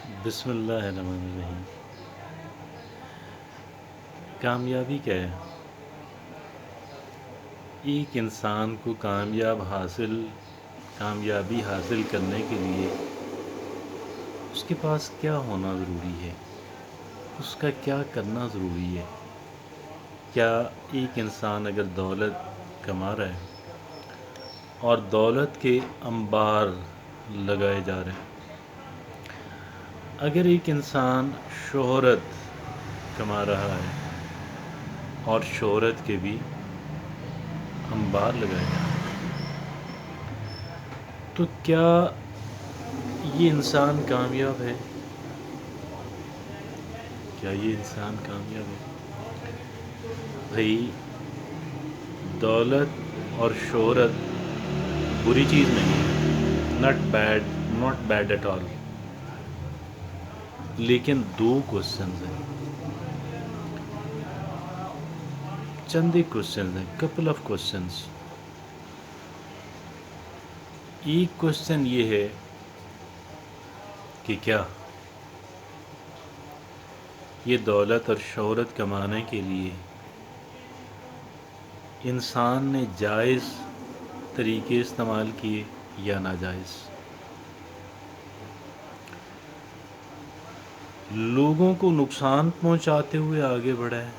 بسم اللہ الرحمن الرحیم۔ کامیابی کیا ہے؟ ایک انسان کو کامیابی حاصل کرنے کے لیے اس کے پاس کیا ہونا ضروری ہے؟ اس کا کیا کرنا ضروری ہے؟ کیا ایک انسان اگر دولت کما رہا ہے اور دولت کے انبار لگائے جا رہے ہیں، اگر ایک انسان شہرت کما رہا ہے اور شہرت کے بھی انبار لگائے جا رہے ہیں، تو کیا یہ انسان کامیاب ہے؟ کیا یہ انسان کامیاب ہے؟ بھائی، دولت اور شہرت بری چیز نہیں ہے، ناٹ بیڈ ایٹ آل، لیکن دو کوسچنز ہیں، چند ایک کوسچنز ہیں، کپل آف کوسچنز۔ ایک کوسچن یہ ہے کہ کیا یہ دولت اور شہرت کمانے کے لیے انسان نے جائز طریقے استعمال کیے یا ناجائز؟ لوگوں کو نقصان پہنچاتے ہوئے آگے بڑھا ہے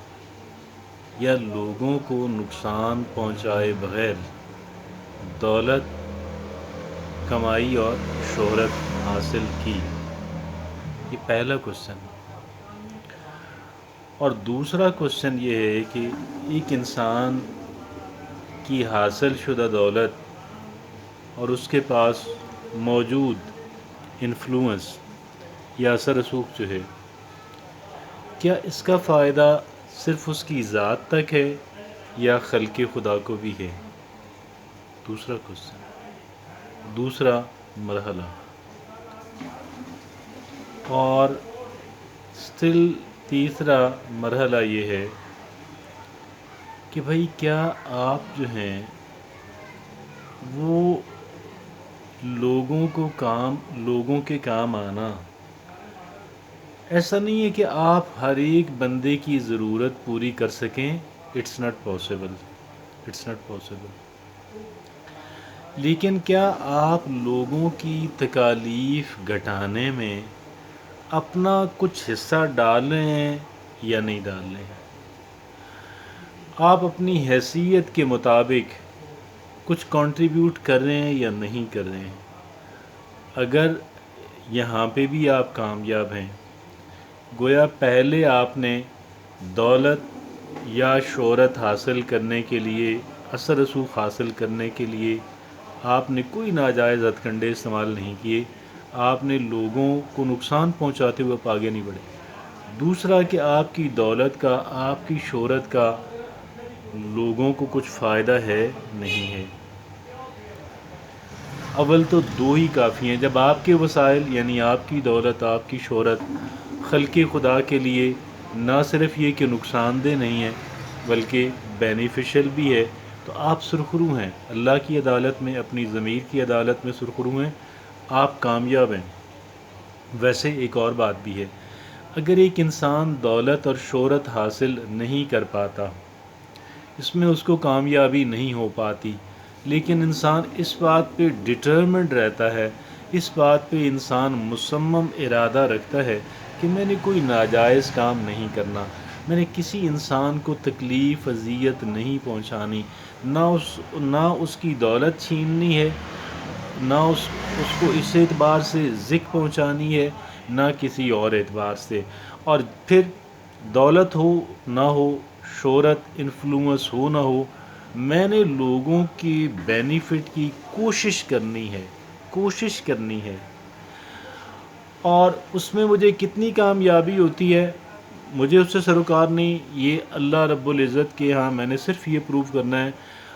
یا لوگوں کو نقصان پہنچائے بغیر دولت کمائی اور شہرت حاصل کی؟ یہ پہلا کوسچن۔ اور دوسرا کوسچن یہ ہے کہ ایک انسان کی حاصل شدہ دولت اور اس کے پاس موجود انفلوئنس یا اثر رسوخ جو ہے، کیا اس کا فائدہ صرف اس کی ذات تک ہے یا خلق خدا کو بھی ہے؟ دوسرا کوسچن، دوسرا مرحلہ۔ اور سٹل تیسرا مرحلہ یہ ہے کہ بھائی کیا آپ جو ہیں وہ لوگوں کے کام آنا، ایسا نہیں ہے کہ آپ ہر ایک بندے کی ضرورت پوری کر سکیں، اٹس ناٹ پاسبل، لیکن کیا آپ لوگوں کی تکالیف گھٹانے میں اپنا کچھ حصہ ڈال رہے ہیں یا نہیں ڈال رہے ہیں؟ آپ اپنی حیثیت کے مطابق کچھ کنٹریبیوٹ کر رہے ہیں یا نہیں کر رہے ہیں؟ اگر یہاں پہ بھی آپ کامیاب ہیں، گویا پہلے آپ نے دولت یا شہرت حاصل کرنے کے لیے، اثر رسوخ حاصل کرنے کے لیے آپ نے کوئی ناجائز ہتھ کنڈے استعمال نہیں کیے، آپ نے لوگوں کو نقصان پہنچاتے ہوئے آپ آگے نہیں بڑھے۔ دوسرا کہ آپ کی دولت کا، آپ کی شہرت کا لوگوں کو کچھ فائدہ ہے نہیں ہے۔ اول تو دو ہی کافی ہیں، جب آپ کے وسائل یعنی آپ کی دولت، آپ کی شہرت خلق خدا کے لیے نہ صرف یہ کہ نقصان دہ نہیں ہے بلکہ بینیفیشل بھی ہے، تو آپ سرخرو ہیں، اللہ کی عدالت میں، اپنی ضمیر کی عدالت میں سرخرو ہیں، آپ کامیاب ہیں۔ ویسے ایک اور بات بھی ہے، اگر ایک انسان دولت اور شہرت حاصل نہیں کر پاتا، اس میں اس کو کامیابی نہیں ہو پاتی، لیکن انسان اس بات پہ ڈٹرمنڈ رہتا ہے، اس بات پہ انسان مصمم ارادہ رکھتا ہے کہ میں نے کوئی ناجائز کام نہیں کرنا، میں نے کسی انسان کو تکلیف اذیت نہیں پہنچانی، نہ اس کی دولت چھیننی ہے، نہ اس کو اس اعتبار سے ذک پہنچانی ہے، نہ کسی اور اعتبار سے۔ اور پھر دولت ہو نہ ہو، شہرت، انفلوئنس ہو نہ ہو، میں نے لوگوں کی بینیفٹ کی کوشش کرنی ہے، اور اس میں مجھے کتنی کامیابی ہوتی ہے مجھے اس سے سروکار نہیں، یہ اللہ رب العزت کے ہاں میں نے صرف یہ پروف کرنا ہے،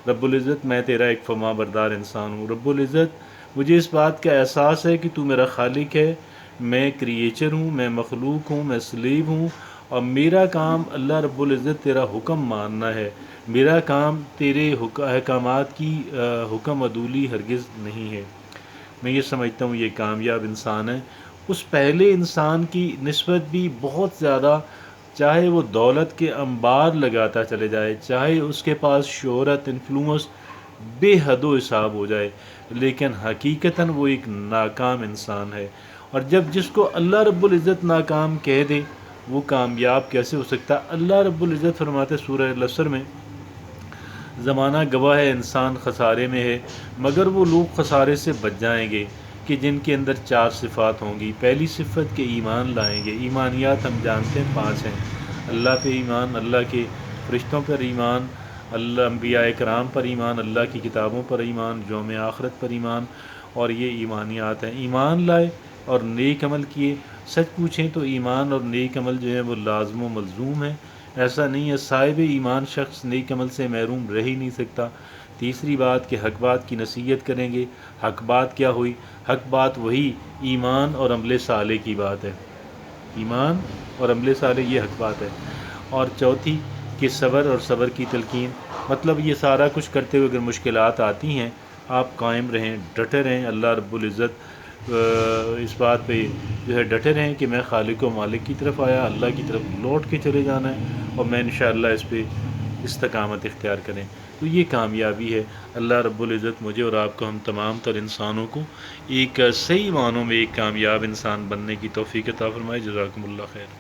رب العزت میں تیرا ایک فرما بردار انسان ہوں، رب العزت مجھے اس بات کا احساس ہے کہ تو میرا خالق ہے، میں کریچر ہوں، میں مخلوق ہوں، میں سلیو ہوں، اور میرا کام اللہ رب العزت تیرا حکم ماننا ہے، میرا کام تیرے احکامات کی حکم عدولی ہرگز نہیں ہے۔ میں یہ سمجھتا ہوں یہ کامیاب انسان ہے، اس پہلے انسان کی نسبت بھی بہت زیادہ، چاہے وہ دولت کے انبار لگاتا چلے جائے، چاہے اس کے پاس شہرت، انفلوئنس بے حد و حساب ہو جائے، لیکن حقیقتاً وہ ایک ناکام انسان ہے۔ اور جب جس کو اللہ رب العزت ناکام کہہ دے، وہ کامیاب کیسے ہو سکتا؟ اللہ رب العزت فرماتے سورہ العصر میں، زمانہ گواہ ہے انسان خسارے میں ہے، مگر وہ لوگ خسارے سے بچ جائیں گے کہ جن کے اندر 4 صفات ہوں گی۔ پہلی صفت کہ ایمان لائیں گے۔ ایمانیات ہم جانتے ہیں 5 ہیں: اللہ پہ ایمان، اللہ کے فرشتوں پر ایمان، اللہ انبیاء کرام پر ایمان، اللہ کی کتابوں پر ایمان، یوم آخرت پر ایمان، اور یہ ایمانیات ہیں۔ ایمان لائے اور نیک عمل کیے۔ سچ پوچھیں تو ایمان اور نیک عمل جو ہے وہ لازم و ملزوم ہے، ایسا نہیں ہے صاحب ایمان شخص نیک عمل سے محروم رہ ہی نہیں سکتا۔ تیسری بات کہ حق بات کی نصیحت کریں گے۔ حق بات کیا ہوئی؟ حق بات وہی ایمان اور عمل صالح کی بات ہے۔ ایمان اور عمل صالح یہ حق بات ہے۔ اور چوتھی کہ صبر اور صبر کی تلقین، مطلب یہ سارا کچھ کرتے ہوئے اگر مشکلات آتی ہیں، آپ قائم رہیں، ڈٹے رہیں۔ اللہ رب العزت اس بات پہ جو ہے ڈٹے رہیں کہ میں خالق و مالک کی طرف آیا، اللہ کی طرف لوٹ کے چلے جانا ہے، اور میں انشاءاللہ اس پہ استقامت اختیار کریں، تو یہ کامیابی ہے۔ اللہ رب العزت مجھے اور آپ کو، ہم تمام تر انسانوں کو ایک صحیح معنوں میں ایک کامیاب انسان بننے کی توفیق عطا فرمائے۔ جزاکم اللہ خیر۔